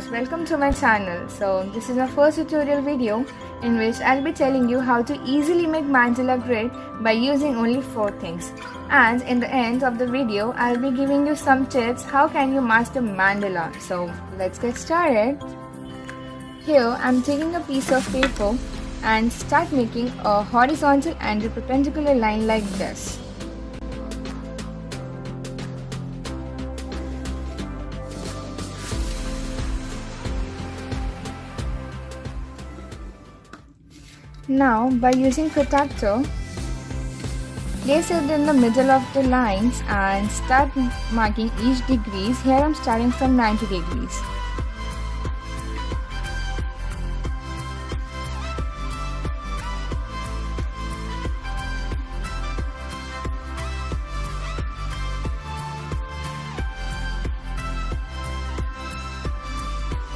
guys, welcome to my channel. So this is our first tutorial video in which I'll be telling you how to easily make mandala grid by using only 4 things. And in the end of the video, I'll be giving you some tips how can you master mandala. So let's get started. Here I'm taking a piece of paper and start making a horizontal and a perpendicular line like this. Now, by using protractor, place it in the middle of the lines and start marking each degrees. Here I am starting from 90 degrees.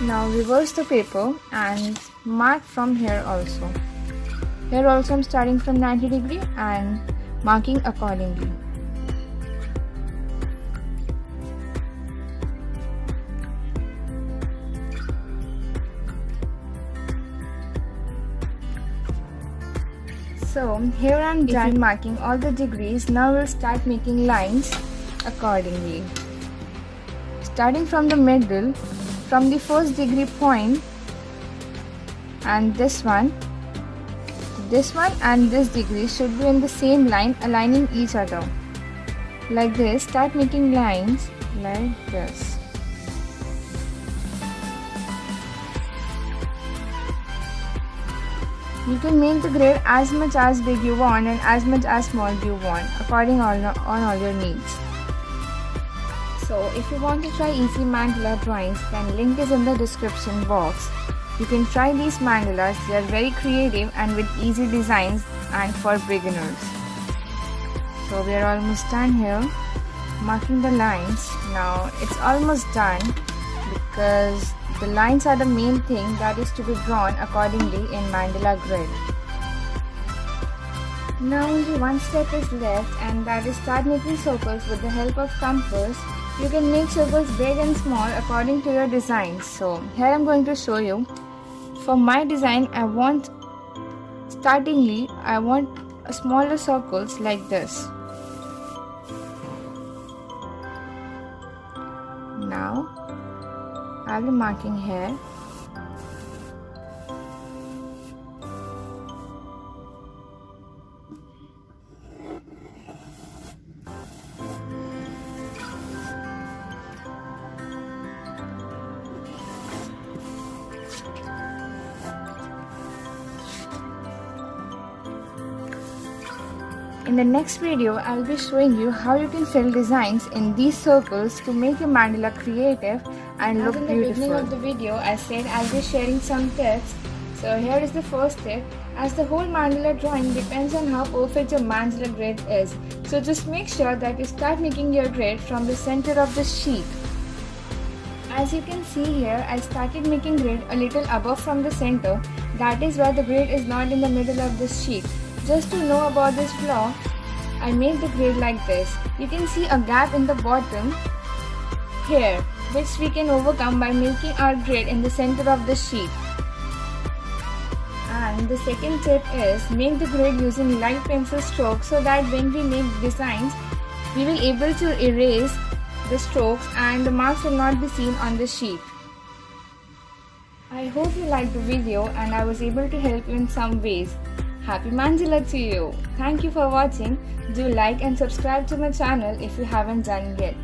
Now reverse the paper and mark from here also. Here also I am starting from 90 degree and marking accordingly. So here I am done marking all the degrees. Now we'll start making lines accordingly. Starting from the middle, from the first degree point and this one and this degree should be in the same line, aligning each other. Like this, start making lines like this. You can make the grid as much as big you want and as much as small you want, according on all your needs. So if you want to try easy mandala drawings, then link is in the description box. You can try these mandalas. They are very creative and with easy designs and for beginners. So we are almost done here, marking the lines. Now it's almost done because the lines are the main thing that is to be drawn accordingly in mandala grid. Now only one step is left, and that is start making circles with the help of compass. You can make circles big and small according to your designs. So here I am going to show you. For my design, I want smaller circles like this. Now I'll be marking here. In the next video, I'll be showing you how you can fill designs in these circles to make your mandala creative and look beautiful. In the beginning of the video, I said I'll be sharing some tips. So here is the first tip. As the whole mandala drawing depends on how perfect your mandala grid is. So just make sure that you start making your grid from the center of the sheet. As you can see here, I started making grid a little above from the center. That is why the grid is not in the middle of the sheet. Just to know about this flaw, I made the grid like this. You can see a gap in the bottom here, which we can overcome by making our grid in the center of the sheet. And the second tip is make the grid using light pencil strokes so that when we make designs, we will be able to erase the strokes and the marks will not be seen on the sheet. I hope you liked the video and I was able to help you in some ways. Happy mandala to you! Thank you for watching. Do like and subscribe to my channel if you haven't done yet.